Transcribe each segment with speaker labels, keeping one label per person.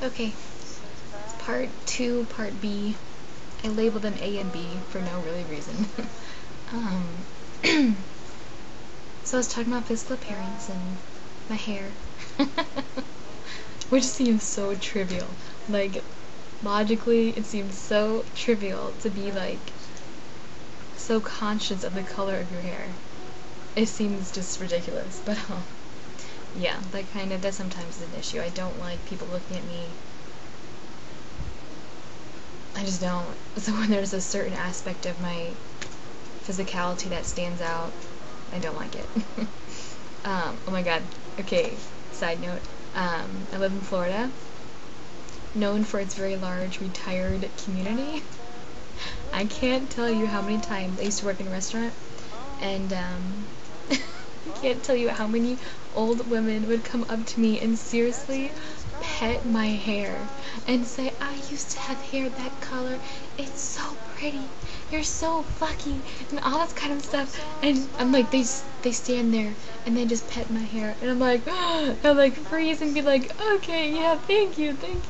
Speaker 1: Okay, part 2, part B. I labeled them A and B for no really reason. So I was talking about physical appearance and my hair. Which seems so trivial. Like, logically, it seems so trivial to be, like, so conscious of the color of your hair. It seems just ridiculous, but, yeah, that sometimes is an issue. I don't like people looking at me. I just don't. So when there's a certain aspect of my physicality that stands out, I don't like it. Oh my god. Okay, side note. I live in Florida, known for its very large retired community. I can't tell you how many times I used to work in a restaurant, and I can't tell you how many old women would come up to me and seriously pet my hair and say, I used to have hair that color, it's so pretty, you're so lucky, and all this kind of stuff. And I'm like, they stand there and they just pet my hair, and I'm like, I'll like freeze and be like, okay, yeah, thank you, and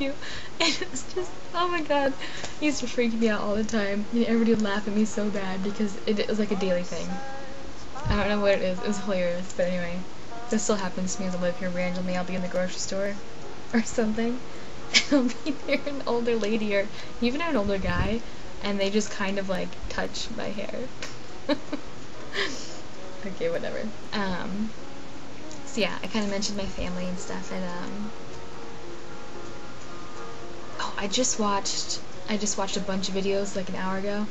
Speaker 1: it's just, oh my god, it used to freak me out all the time, and everybody would laugh at me so bad because it was like a daily thing. I don't know what it is, it was hilarious, but anyway, this still happens to me as I live here randomly. I'll be in the grocery store or something, and I'll be there an older lady or even an older guy, and they just kind of like touch my hair. Okay, whatever. So yeah, I kind of mentioned my family and stuff, and oh, I just watched a bunch of videos like an hour ago,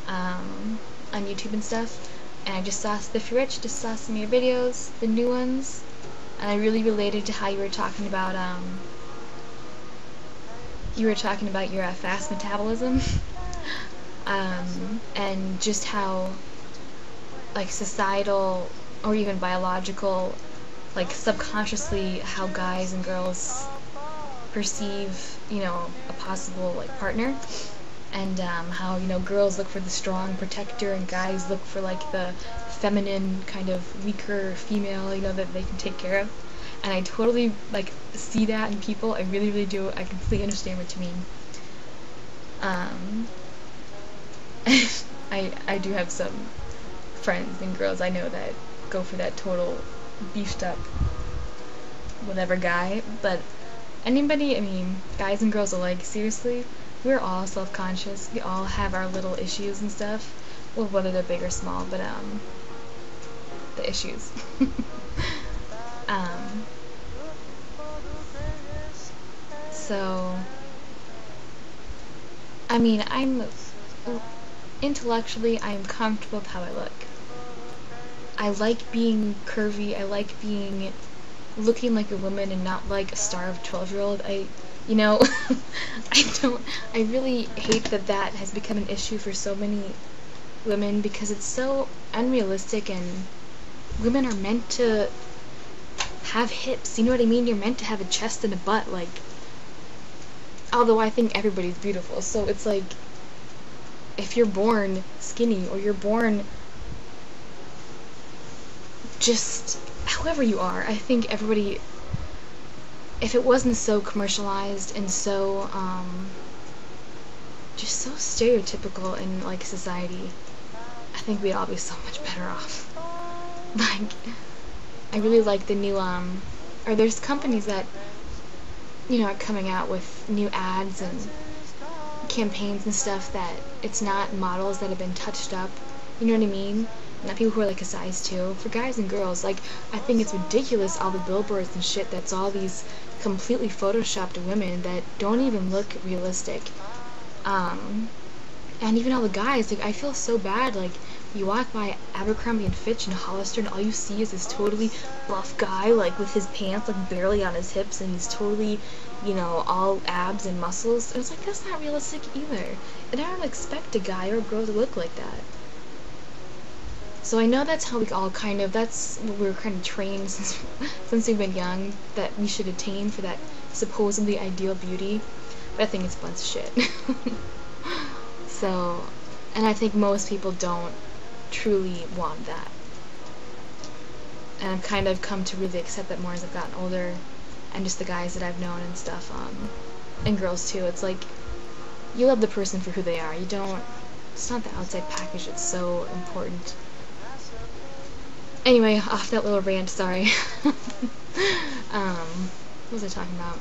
Speaker 1: on YouTube and stuff, and I just saw Spiffy Rich, just saw some of your videos, the new ones, and I really related to how you were talking about your fast metabolism, and just how, like, societal or even biological, like, subconsciously how guys and girls perceive, a possible, like, partner, and how, girls look for the strong protector and guys look for, like, the feminine kind of weaker female, that they can take care of. And I totally, like, see that in people. I really, really do. I completely understand what you mean. I do have some friends and girls I know that go for that total beefed up whatever guy, but anybody, guys and girls alike, seriously, we're all self-conscious. We all have our little issues and stuff. Well, whether they're big or small, but, the issues. So, intellectually, I'm comfortable with how I look. I like being curvy. I like looking like a woman and not like a starved 12-year-old. I really hate that has become an issue for so many women because it's so unrealistic, and women are meant to have hips, you know what I mean? You're meant to have a chest and a butt, like, although I think everybody's beautiful, so it's like, if you're born skinny, or you're born just however you are, I think everybody, if it wasn't so commercialized and so, just so stereotypical in, like, society, I think we'd all be so much better off. Like, I really like the new, or there's companies that, are coming out with new ads and campaigns and stuff that it's not models that have been touched up, you know what I mean? Not people who are like a size 2. For guys and girls, like, I think it's ridiculous, all the billboards and shit, that's all these completely photoshopped women that don't even look realistic. And even all the guys, like, I feel so bad, like, you walk by Abercrombie and Fitch and Hollister and all you see is this totally buff guy, like, with his pants, like, barely on his hips, and he's totally, all abs and muscles, and it's like, that's not realistic either. And I don't expect a guy or a girl to look like that. So I know that's how we all that's what we're kind of trained since we've been young, that we should attain for that supposedly ideal beauty, but I think it's a bunch of shit. So, and I think most people don't truly want that. And I've kind of come to really accept that more as I've gotten older, and just the guys that I've known and stuff, and girls too. It's like, you love the person for who they are. You don't, it's not the outside package that's so important. Anyway, off that little rant, sorry. What was I talking about?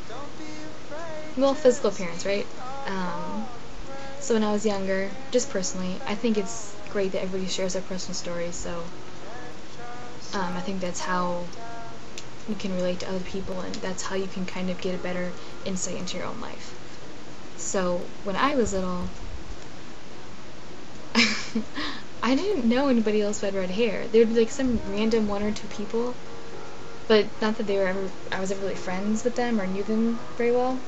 Speaker 1: Well, physical appearance, right? So when I was younger, just personally, I think it's great that everybody shares their personal stories, so I think that's how you can relate to other people, and that's how you can kind of get a better insight into your own life. So when I was little, I didn't know anybody else who had red hair. There would be like some random one or two people, but not that I was ever really friends with them or knew them very well.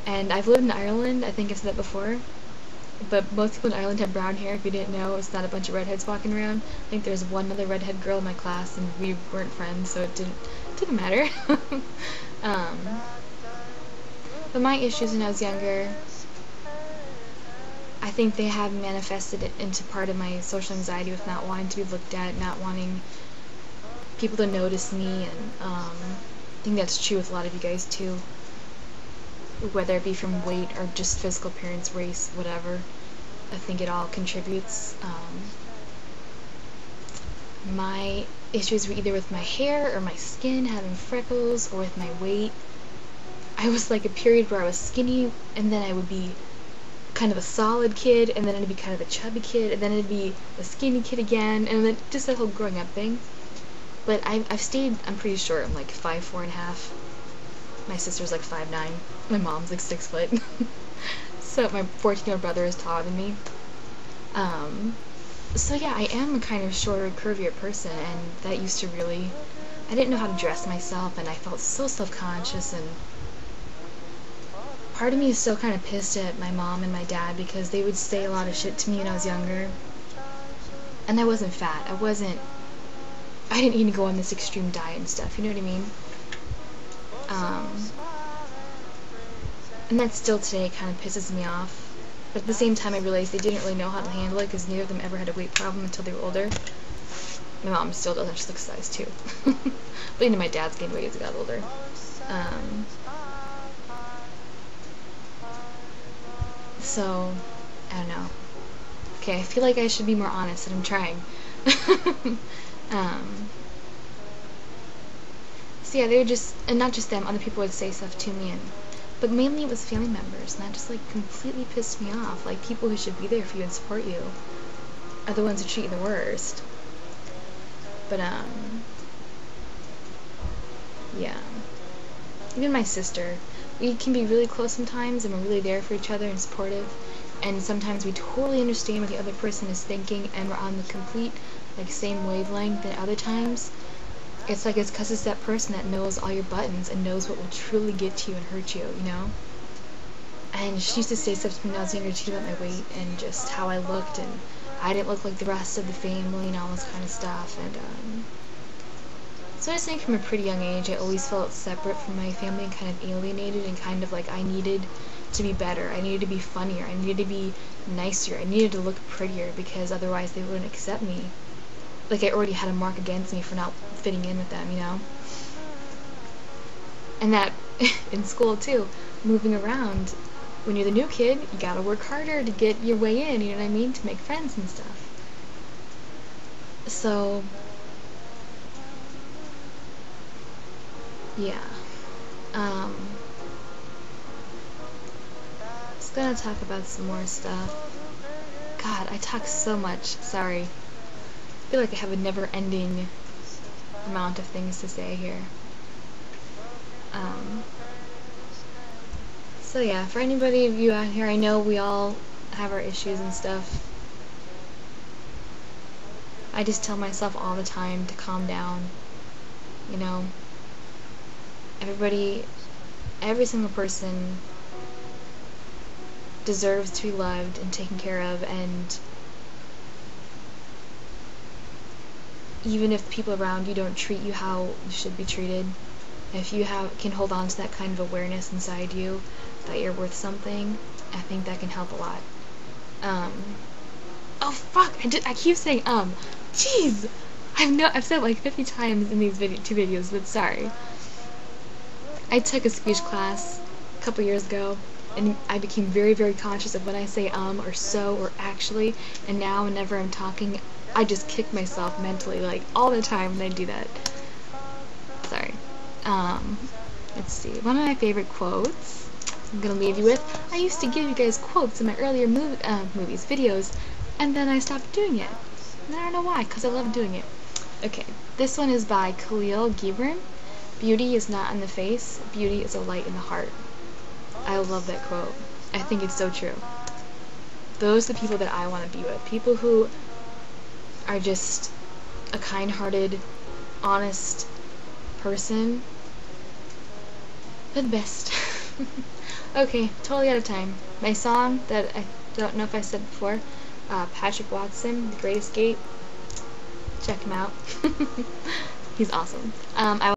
Speaker 1: And I've lived in Ireland, I think I've said that before, but most people in Ireland have brown hair. If you didn't know, it's not a bunch of redheads walking around. I think there's one other redhead girl in my class, and we weren't friends, so it didn't matter. But my issues when I was younger, I think they have manifested it into part of my social anxiety with not wanting to be looked at, not wanting people to notice me, and I think that's true with a lot of you guys too. Whether it be from weight or just physical appearance, race, whatever. I think it all contributes. My issues were either with my hair or my skin, having freckles, or with my weight. I was like a period where I was skinny, and then I would be kind of a solid kid, and then it'd be kind of a chubby kid, and then it'd be a skinny kid again, and then just that whole growing up thing. But I've stayed, I'm pretty sure, I'm like 5'4.5". My sister's like 5'9". My mom's like 6 foot. So my 14-year-old brother is taller than me. So yeah, I am a kind of shorter, curvier person, and that used to really, I didn't know how to dress myself, and I felt so self-conscious, and part of me is still kind of pissed at my mom and my dad because they would say a lot of shit to me when I was younger. And I wasn't fat. I didn't even go on this extreme diet and stuff, you know what I mean? And that still today kind of pisses me off. But at the same time, I realized they didn't really know how to handle it because neither of them ever had a weight problem until they were older. My mom still doesn't, she looks size 2. But you know, my dad's gained weight as he got older. So, I don't know. Okay, I feel like I should be more honest, and I'm trying. So yeah, they were just, and not just them, other people would say stuff to me, but mainly it was family members, and that just like completely pissed me off. Like, people who should be there for you and support you are the ones who treat you the worst. But yeah. Even my sister, we can be really close sometimes, and we're really there for each other and supportive, and sometimes we totally understand what the other person is thinking, and we're on the complete like same wavelength. And other times it's like it's because it's that person that knows all your buttons and knows what will truly get to you and hurt you, you know? And she used to say stuff to me when I was younger too about my weight and just how I looked, and I didn't look like the rest of the family and all this kind of stuff. And so I just think from a pretty young age I always felt separate from my family and kind of alienated, and kind of like I needed to be better, I needed to be funnier, I needed to be nicer, I needed to look prettier, because otherwise they wouldn't accept me. Like I already had a mark against me for not fitting in with them, you know? And that, in school too, moving around, when you're the new kid, you gotta work harder to get your way in, you know what I mean? To make friends and stuff. So, yeah. Just gonna talk about some more stuff. God, I talk so much, sorry. I feel like I have a never-ending amount of things to say here. So yeah, for anybody of you out here, I know we all have our issues and stuff. I just tell myself all the time to calm down, you know. Every single person deserves to be loved and taken care of, and even if people around you don't treat you how you should be treated, if you can hold on to that kind of awareness inside you that you're worth something, I think that can help a lot. Oh fuck, I keep saying jeez, I've said it like 50 times in these two videos, but sorry. I took a speech class couple years ago, and I became very, very conscious of when I say or so or actually, and now whenever I'm talking, I just kick myself mentally, like, all the time when I do that. Sorry. Let's see. One of my favorite quotes I'm gonna leave you with. I used to give you guys quotes in my earlier videos, and then I stopped doing it. And I don't know why, because I love doing it. Okay, this one is by Kahlil Gibran. Beauty is not in the face, beauty is a light in the heart. I love that quote. I think it's so true. Those are the people that I want to be with. People who are just a kind-hearted, honest person. They're the best. Okay, totally out of time. My song that I don't know if I said before, Patrick Watson, The Great Escape. Check him out. He's awesome.